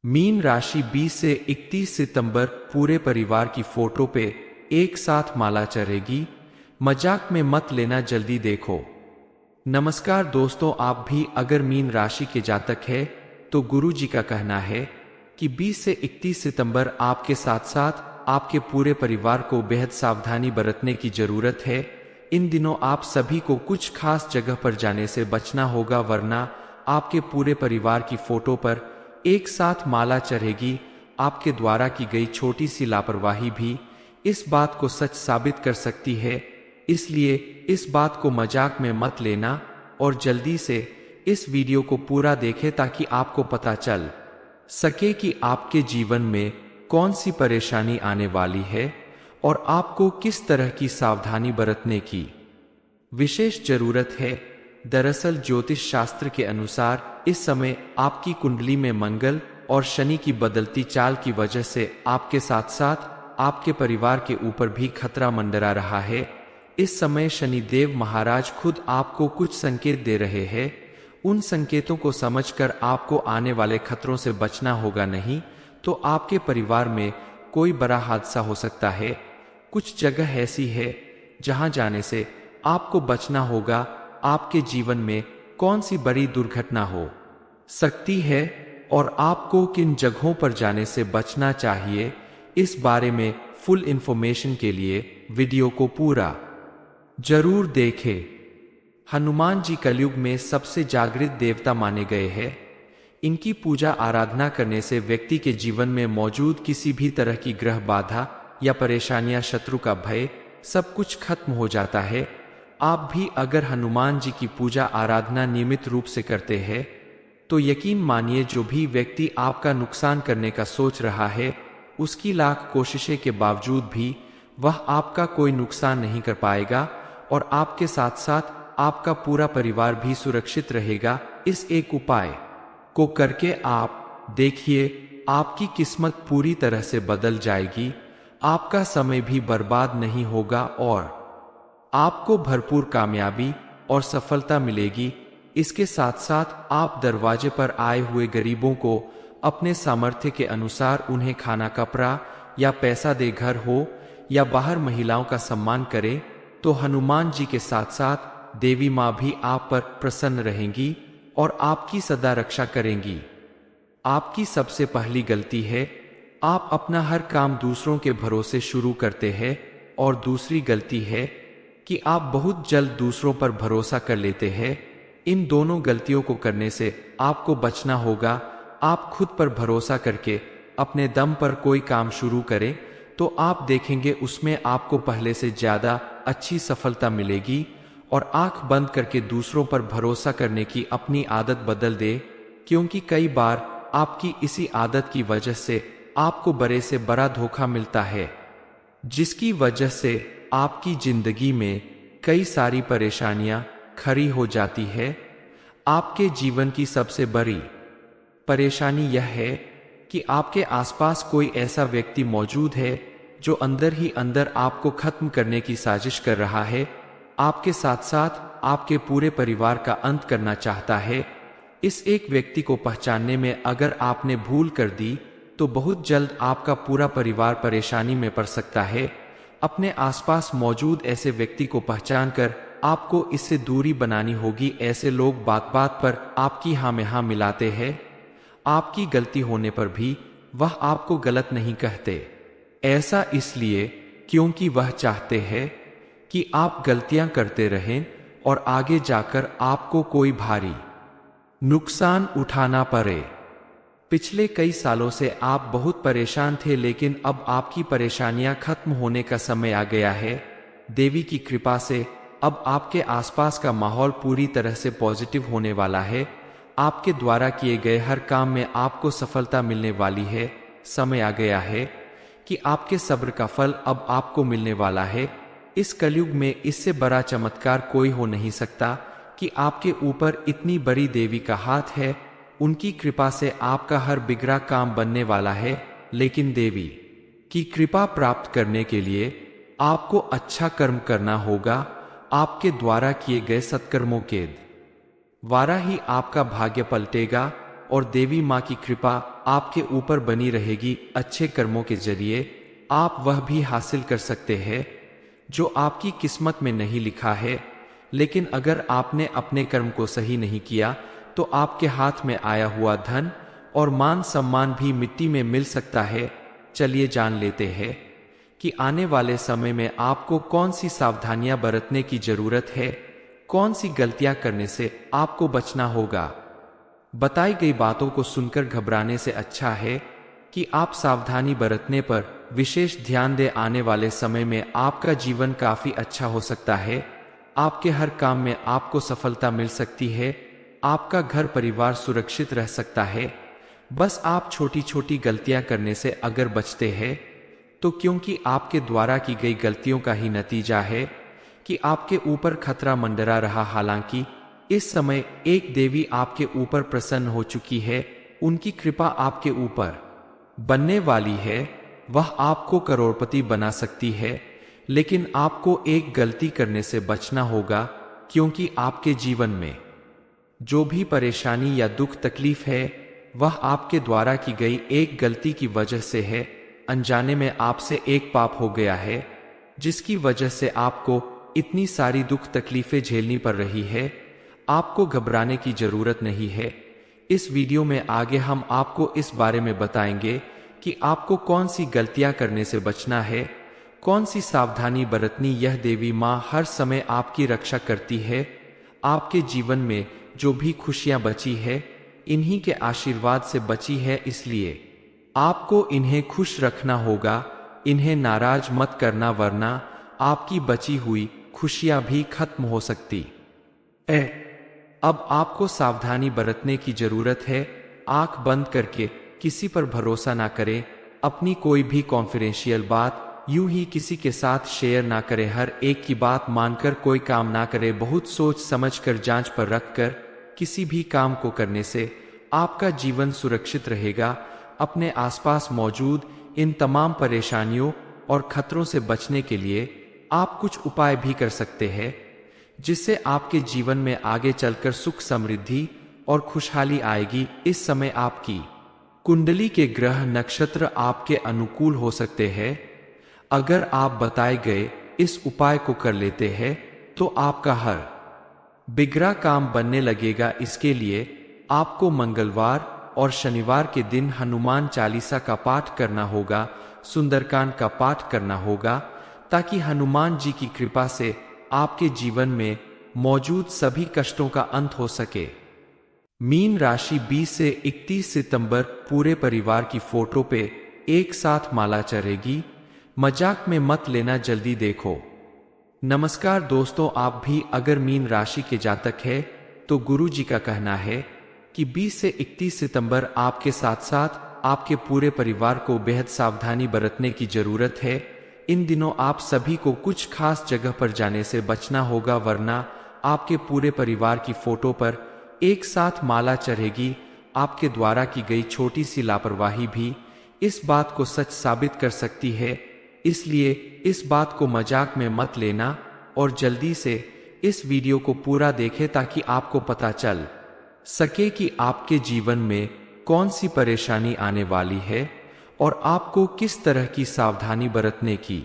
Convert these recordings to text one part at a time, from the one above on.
Mean राशि 20 से 31 सितंबर पूरे परिवार की फोटो पे एक साथ माला चढ़ेगी। मजाक में मत लेना, जल्दी देखो। नमस्कार दोस्तों, आप भी अगर मीन राशि के जातक है तो गुरु जी का कहना है कि 20 से 31 सितंबर आपके साथ साथ आपके पूरे परिवार को बेहद सावधानी बरतने की जरूरत है। इन दिनों आप सभी को कुछ खास जगह पर जाने से बचना होगा, वरना आपके पूरे परिवार की फोटो पर एक साथ माला चढ़ेगी। आपके द्वारा की गई छोटी सी लापरवाही भी इस बात को सच साबित कर सकती है, इसलिए इस बात को मजाक में मत लेना और जल्दी से इस वीडियो को पूरा देखें ताकि आपको पता चल सके कि आपके जीवन में कौन सी परेशानी आने वाली है और आपको किस तरह की सावधानी बरतने की विशेष जरूरत है। दरअसल ज्योतिष शास्त्र के अनुसार इस समय आपकी कुंडली में मंगल और शनि की बदलती चाल की वजह से आपके साथ साथ आपके परिवार के ऊपर भी खतरा मंडरा रहा है। इस समय शनि देव महाराज खुद आपको कुछ संकेत दे रहे हैं। उन संकेतों को समझकर आपको आने वाले खतरों से बचना होगा, नहीं तो आपके परिवार में कोई बड़ा हादसा हो सकता है। कुछ जगह ऐसी है जहां जाने से आपको बचना होगा। आपके जीवन में कौन सी बड़ी दुर्घटना हो सकती है और आपको किन जगहों पर जाने से बचना चाहिए, इस बारे में फुल इंफॉर्मेशन के लिए वीडियो को पूरा जरूर देखें। हनुमान जी कलयुग में सबसे जागृत देवता माने गए हैं। इनकी पूजा आराधना करने से व्यक्ति के जीवन में मौजूद किसी भी तरह की ग्रह बाधा या परेशानियां, शत्रु का भय, सब कुछ खत्म हो जाता है। आप भी अगर हनुमान जी की पूजा आराधना नियमित रूप से करते हैं तो यकीन मानिए जो भी व्यक्ति आपका नुकसान करने का सोच रहा है, उसकी लाख कोशिशें के बावजूद भी वह आपका कोई नुकसान नहीं कर पाएगा और आपके साथ साथ आपका पूरा परिवार भी सुरक्षित रहेगा। इस एक उपाय को करके आप देखिए, आपकी किस्मत पूरी तरह से बदल जाएगी। आपका समय भी बर्बाद नहीं होगा और आपको भरपूर कामयाबी और सफलता मिलेगी। इसके साथ साथ आप दरवाजे पर आए हुए गरीबों को अपने सामर्थ्य के अनुसार उन्हें खाना, कपड़ा या पैसा दे। घर हो या बाहर महिलाओं का सम्मान करें तो हनुमान जी के साथ साथ देवी माँ भी आप पर प्रसन्न रहेंगी और आपकी सदा रक्षा करेंगी। आपकी सबसे पहली गलती है आप अपना हर काम दूसरों के भरोसे शुरू करते हैं और दूसरी गलती है कि आप बहुत जल्द दूसरों पर भरोसा कर लेते हैं। इन दोनों गलतियों को करने से आपको बचना होगा। आप खुद पर भरोसा करके अपने दम पर कोई काम शुरू करें तो आप देखेंगे उसमें आपको पहले से ज्यादा अच्छी सफलता मिलेगी। और आंख बंद करके दूसरों पर भरोसा करने की अपनी आदत बदल दे, क्योंकि कई बार आपकी इसी आदत की वजह से आपको बड़े से बड़ा धोखा मिलता है, जिसकी वजह से आपकी जिंदगी में कई सारी परेशानियां खड़ी हो जाती है। आपके जीवन की सबसे बड़ी परेशानी यह है कि आपके आसपास कोई ऐसा व्यक्ति मौजूद है जो अंदर ही अंदर आपको खत्म करने की साजिश कर रहा है। आपके साथ साथ आपके पूरे परिवार का अंत करना चाहता है। इस एक व्यक्ति को पहचानने में अगर आपने भूल कर दी तो बहुत जल्द आपका पूरा परिवार परेशानी में पड़ सकता है। अपने आसपास मौजूद ऐसे व्यक्ति को पहचानकर आपको इससे दूरी बनानी होगी। ऐसे लोग बात बात पर आपकी हाँ में हाँ मिलाते हैं। आपकी गलती होने पर भी वह आपको गलत नहीं कहते। ऐसा इसलिए क्योंकि वह चाहते हैं कि आप गलतियां करते रहें और आगे जाकर आपको कोई भारी नुकसान उठाना पड़े। पिछले कई सालों से आप बहुत परेशान थे, लेकिन अब आपकी परेशानियां खत्म होने का समय आ गया है। देवी की कृपा से अब आपके आसपास का माहौल पूरी तरह से पॉजिटिव होने वाला है। आपके द्वारा किए गए हर काम में आपको सफलता मिलने वाली है। समय आ गया है कि आपके सब्र का फल अब आपको मिलने वाला है। इस कलयुग में इससे बड़ा चमत्कार कोई हो नहीं सकता कि आपके ऊपर इतनी बड़ी देवी का हाथ है। उनकी कृपा से आपका हर बिगड़ा काम बनने वाला है। लेकिन देवी की कृपा प्राप्त करने के लिए आपको अच्छा कर्म करना होगा। आपके द्वारा किए गए सत्कर्मों के द्वारा ही आपका भाग्य पलटेगा और देवी माँ की कृपा आपके ऊपर बनी रहेगी। अच्छे कर्मों के जरिए आप वह भी हासिल कर सकते हैं जो आपकी किस्मत में नहीं लिखा है। लेकिन अगर आपने अपने कर्म को सही नहीं किया तो आपके हाथ में आया हुआ धन और मान सम्मान भी मिट्टी में मिल सकता है। चलिए जान लेते हैं कि आने वाले समय में आपको कौन सी सावधानियां बरतने की जरूरत है, कौन सी गलतियां करने से आपको बचना होगा। बताई गई बातों को सुनकर घबराने से अच्छा है कि आप सावधानी बरतने पर विशेष ध्यान दें। आने वाले समय में आपका जीवन काफी अच्छा हो सकता है। आपके हर काम में आपको सफलता मिल सकती है। आपका घर परिवार सुरक्षित रह सकता है। बस आप छोटी छोटी गलतियां करने से अगर बचते हैं तो क्योंकि आपके द्वारा की गई गलतियों का ही नतीजा है कि आपके ऊपर खतरा मंडरा रहा। हालांकि इस समय एक देवी आपके ऊपर प्रसन्न हो चुकी है। उनकी कृपा आपके ऊपर बनने वाली है। वह आपको करोड़पति बना सकती है। लेकिन आपको एक गलती करने से बचना होगा, क्योंकि आपके जीवन में जो भी परेशानी या दुख तकलीफ है वह आपके द्वारा की गई एक गलती की वजह से है। अनजाने में आपसे एक पाप हो गया है जिसकी वजह से आपको इतनी सारी दुख तकलीफें झेलनी पड़ रही है। आपको घबराने की जरूरत नहीं है। इस वीडियो में आगे हम आपको इस बारे में बताएंगे कि आपको कौन सी गलतियां करने से बचना है, कौन सी सावधानी बरतनी। यह देवी माँ हर समय आपकी रक्षा करती है। आपके जीवन में जो भी खुशियां बची है इन्हीं के आशीर्वाद से बची है, इसलिए आपको इन्हें खुश रखना होगा। इन्हें नाराज मत करना, वरना आपकी बची हुई खुशियां भी खत्म हो सकती है। अब आपको सावधानी बरतने की जरूरत है। आंख बंद करके किसी पर भरोसा ना करें। अपनी कोई भी कॉन्फिडेंशियल बात यूं ही किसी के साथ शेयर ना करें। हर एक की बात मानकर कोई काम ना करें। बहुत सोच समझकर जांच पर रखकर किसी भी काम को करने से आपका जीवन सुरक्षित रहेगा। अपने आसपास मौजूद इन तमाम परेशानियों और खतरों से बचने के लिए आप कुछ उपाय भी कर सकते हैं, जिससे आपके जीवन में आगे चलकर सुख समृद्धि और खुशहाली आएगी। इस समय आपकी कुंडली के ग्रह नक्षत्र आपके अनुकूल हो सकते हैं। अगर आप बताए गए इस उपाय को कर लेते हैं तो आपका हर बिगड़ा काम बनने लगेगा। इसके लिए आपको मंगलवार और शनिवार के दिन हनुमान चालीसा का पाठ करना होगा, सुंदरकांड का पाठ करना होगा, ताकि हनुमान जी की कृपा से आपके जीवन में मौजूद सभी कष्टों का अंत हो सके। मीन राशि 20 से 31 सितंबर पूरे परिवार की फोटो पे एक साथ माला चढ़ेगी। मजाक में मत लेना, जल्दी देखो। नमस्कार दोस्तों, आप भी अगर मीन राशि के जातक है तो गुरु जी का कहना है कि 20 से 31 सितंबर आपके साथ साथ आपके पूरे परिवार को बेहद सावधानी बरतने की जरूरत है। इन दिनों आप सभी को कुछ खास जगह पर जाने से बचना होगा, वरना आपके पूरे परिवार की फोटो पर एक साथ माला चढ़ेगी। आपके द्वारा की गई छोटी सी लापरवाही भी इस बात को सच साबित कर सकती है। इसलिए इस बात को मजाक में मत लेना और जल्दी से इस वीडियो को पूरा देखें ताकि आपको पता चल सके कि आपके जीवन में कौन सी परेशानी आने वाली है और आपको किस तरह की सावधानी बरतने की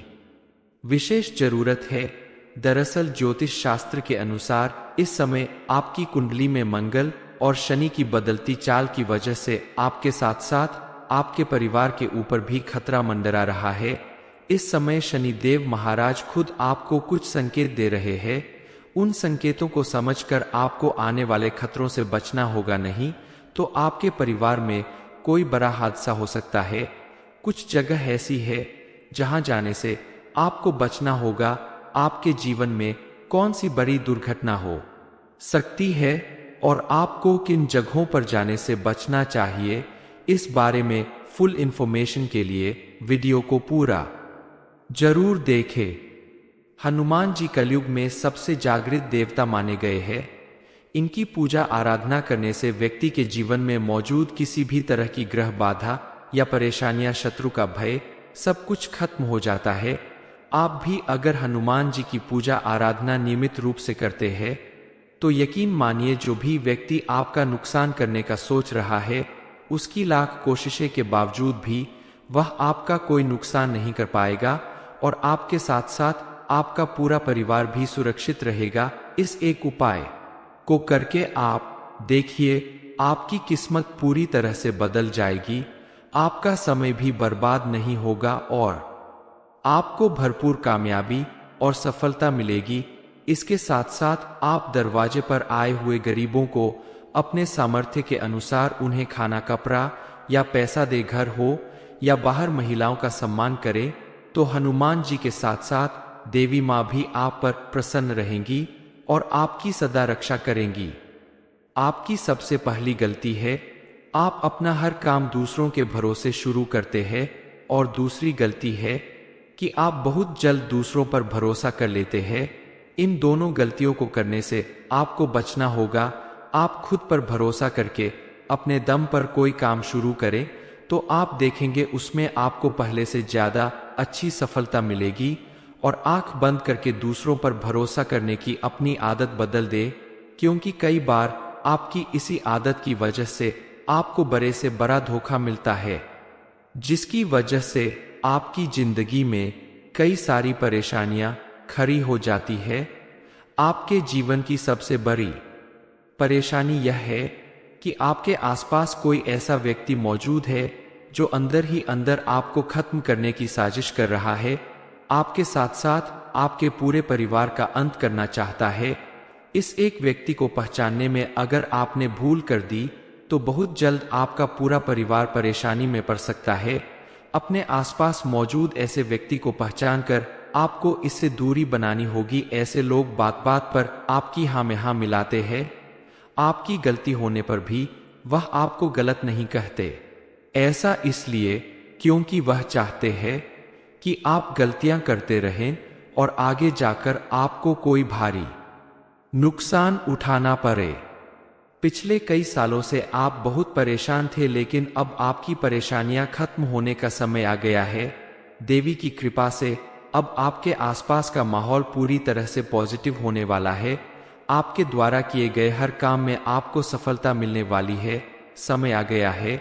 विशेष जरूरत है। दरअसल ज्योतिष शास्त्र के अनुसार इस समय आपकी कुंडली में मंगल और शनि की बदलती चाल की वजह से आपके साथ साथ आपके परिवार के ऊपर भी खतरा मंडरा रहा है। इस समय शनि देव महाराज खुद आपको कुछ संकेत दे रहे हैं। उन संकेतों को समझकर आपको आने वाले खतरों से बचना होगा, नहीं तो आपके परिवार में कोई बड़ा हादसा हो सकता है। कुछ जगह ऐसी है जहां जाने से आपको बचना होगा। आपके जीवन में कौन सी बड़ी दुर्घटना हो सकती है और आपको किन जगहों पर जाने से बचना चाहिए, इस बारे में फुल इंफॉर्मेशन के लिए वीडियो को पूरा जरूर देखें। हनुमान जी कलयुग में सबसे जागृत देवता माने गए हैं। इनकी पूजा आराधना करने से व्यक्ति के जीवन में मौजूद किसी भी तरह की ग्रह बाधा या परेशानियां, शत्रु का भय, सब कुछ खत्म हो जाता है। आप भी अगर हनुमान जी की पूजा आराधना नियमित रूप से करते हैं तो यकीन मानिए जो भी व्यक्ति आपका नुकसान करने का सोच रहा है उसकी लाख कोशिशें के बावजूद भी वह आपका कोई नुकसान नहीं कर पाएगा और आपके साथ साथ आपका पूरा परिवार भी सुरक्षित रहेगा। इस एक उपाय को करके आप देखिए, आपकी किस्मत पूरी तरह से बदल जाएगी, आपका समय भी बर्बाद नहीं होगा और आपको भरपूर कामयाबी और सफलता मिलेगी। इसके साथ साथ आप दरवाजे पर आए हुए गरीबों को अपने सामर्थ्य के अनुसार उन्हें खाना, कपड़ा या पैसा दे, घर हो या बाहर महिलाओं का सम्मान करें, तो हनुमान जी के साथ साथ देवी माँ भी आप पर प्रसन्न रहेंगी और आपकी सदा रक्षा करेंगी। आपकी सबसे पहली गलती है, आप अपना हर काम दूसरों के भरोसे शुरू करते हैं और दूसरी गलती है कि आप बहुत जल्द दूसरों पर भरोसा कर लेते हैं। इन दोनों गलतियों को करने से आपको बचना होगा। आप खुद पर भरोसा करके अपने दम पर कोई काम शुरू करें तो आप देखेंगे उसमें आपको पहले से ज्यादा अच्छी सफलता मिलेगी। और आंख बंद करके दूसरों पर भरोसा करने की अपनी आदत बदल दे, क्योंकि कई बार आपकी इसी आदत की वजह से आपको बड़े से बड़ा धोखा मिलता है, जिसकी वजह से आपकी जिंदगी में कई सारी परेशानियां खड़ी हो जाती है। आपके जीवन की सबसे बड़ी परेशानी यह है कि आपके आसपास कोई ऐसा व्यक्ति मौजूद है जो अंदर ही अंदर आपको खत्म करने की साजिश कर रहा है, आपके साथ साथ आपके पूरे परिवार का अंत करना चाहता है। इस एक व्यक्ति को पहचानने में अगर आपने भूल कर दी तो बहुत जल्द आपका पूरा परिवार परेशानी में पड़ सकता है। अपने आसपास मौजूद ऐसे व्यक्ति को पहचान कर आपको इससे दूरी बनानी होगी। ऐसे लोग बात बात पर आपकी हाँ में हाँ मिलाते हैं, आपकी गलती होने पर भी वह आपको गलत नहीं कहते। ऐसा इसलिए क्योंकि वह चाहते हैं कि आप गलतियां करते रहें और आगे जाकर आपको कोई भारी नुकसान उठाना पड़े। पिछले कई सालों से आप बहुत परेशान थे, लेकिन अब आपकी परेशानियां खत्म होने का समय आ गया है। देवी की कृपा से अब आपके आसपास का माहौल पूरी तरह से पॉजिटिव होने वाला है। आपके द्वारा किए गए हर काम में आपको सफलता मिलने वाली है। समय आ गया है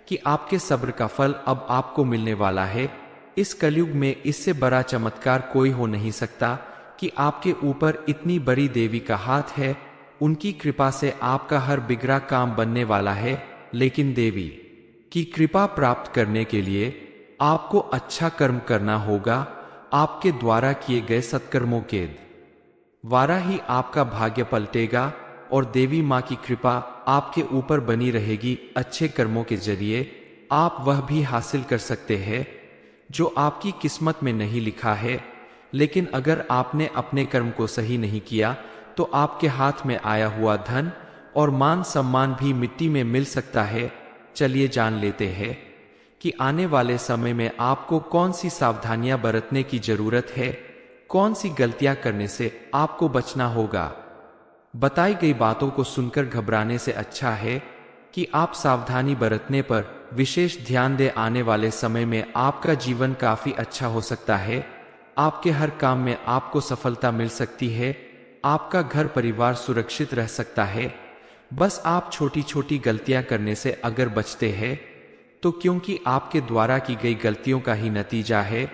कि आपके सब्र का फल अब आपको मिलने वाला है। इस कलयुग में इससे बड़ा चमत्कार कोई हो नहीं सकता कि आपके ऊपर इतनी बड़ी देवी का हाथ है। उनकी कृपा से आपका हर बिगड़ा काम बनने वाला है। लेकिन देवी की कृपा प्राप्त करने के लिए आपको अच्छा कर्म करना होगा। आपके द्वारा किए गए सत्कर्मों के द्वारा ही आपका भाग्य पलटेगा और देवी माँ की कृपा आपके ऊपर बनी रहेगी। अच्छे कर्मों के जरिए आप वह भी हासिल कर सकते हैं जो आपकी किस्मत में नहीं लिखा है। लेकिन अगर आपने अपने कर्म को सही नहीं किया तो आपके हाथ में आया हुआ धन और मान सम्मान भी मिट्टी में मिल सकता है। चलिए जान लेते हैं कि आने वाले समय में आपको कौन सी सावधानियां बरतने की जरूरत है, कौन सी गलतियां करने से आपको बचना होगा। बताई गई बातों को सुनकर घबराने से अच्छा है कि आप सावधानी बरतने पर विशेष ध्यान दें। आने वाले समय में आपका जीवन काफी अच्छा हो सकता है। आपके हर काम में आपको सफलता मिल सकती है। आपका घर परिवार सुरक्षित रह सकता है। बस आप छोटी छोटी गलतियां करने से अगर बचते हैं तो क्योंकि आपके द्वारा की गई गलतियों का ही नतीजा है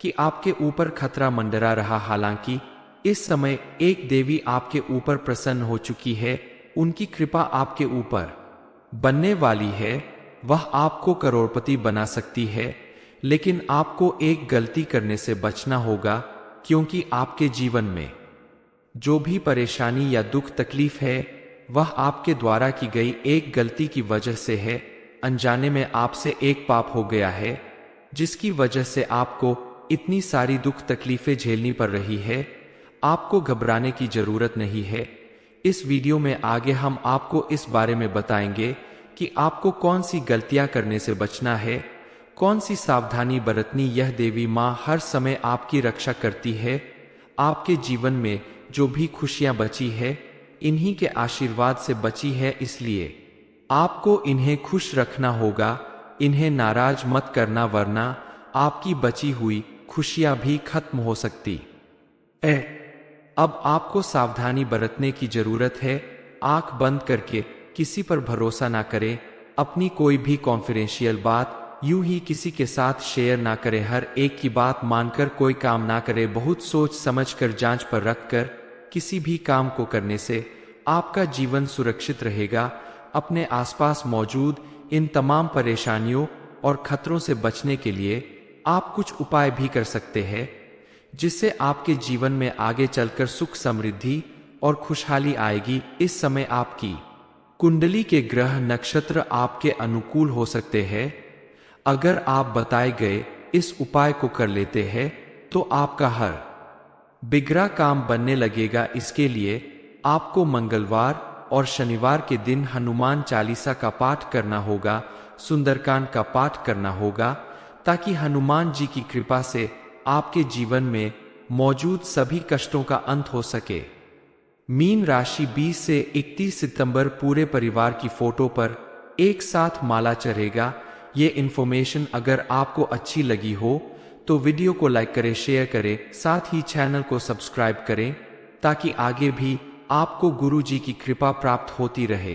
कि आपके ऊपर खतरा मंडरा रहा। हालांकि इस समय एक देवी आपके ऊपर प्रसन्न हो चुकी है। उनकी कृपा आपके ऊपर बनने वाली है। वह आपको करोड़पति बना सकती है। लेकिन आपको एक गलती करने से बचना होगा, क्योंकि आपके जीवन में जो भी परेशानी या दुख तकलीफ है वह आपके द्वारा की गई एक गलती की वजह से है। अनजाने में आपसे एक पाप हो गया है जिसकी वजह से आपको इतनी सारी दुख तकलीफें झेलनी पड़ रही है। आपको घबराने की जरूरत नहीं है। इस वीडियो में आगे हम आपको इस बारे में बताएंगे कि आपको कौन सी गलतियां करने से बचना है, कौन सी सावधानी बरतनी। यह देवी माँ हर समय आपकी रक्षा करती है। आपके जीवन में जो भी खुशियां बची है इन्हीं के आशीर्वाद से बची है, इसलिए आपको इन्हें खुश रखना होगा। इन्हें नाराज मत करना, वरना आपकी बची हुई खुशियां भी खत्म हो सकती है। अब आपको सावधानी बरतने की जरूरत है। आंख बंद करके किसी पर भरोसा ना करें। अपनी कोई भी कॉन्फिडेंशियल बात यूं ही किसी के साथ शेयर ना करें। हर एक की बात मानकर कोई काम ना करें। बहुत सोच समझकर जांच पर रखकर किसी भी काम को करने से आपका जीवन सुरक्षित रहेगा। अपने आसपास मौजूद इन तमाम परेशानियों और खतरों से बचने के लिए आप कुछ उपाय भी कर सकते हैं, जिससे आपके जीवन में आगे चलकर सुख, समृद्धि और खुशहाली आएगी। इस समय आपकी कुंडली के ग्रह नक्षत्र आपके अनुकूल हो सकते हैं। अगर आप बताए गए इस उपाय को कर लेते हैं तो आपका हर बिगड़ा काम बनने लगेगा। इसके लिए आपको मंगलवार और शनिवार के दिन हनुमान चालीसा का पाठ करना होगा, सुंदरकांड का पाठ करना होगा, ताकि हनुमान जी की कृपा से आपके जीवन में मौजूद सभी कष्टों का अंत हो सके। मीन राशि 20 से 31 सितंबर पूरे परिवार की फोटो पर एक साथ माला चढ़ेगा। ये इन्फॉर्मेशन अगर आपको अच्छी लगी हो तो वीडियो को लाइक करें, शेयर करें, साथ ही चैनल को सब्सक्राइब करें ताकि आगे भी आपको गुरु जी की कृपा प्राप्त होती रहे।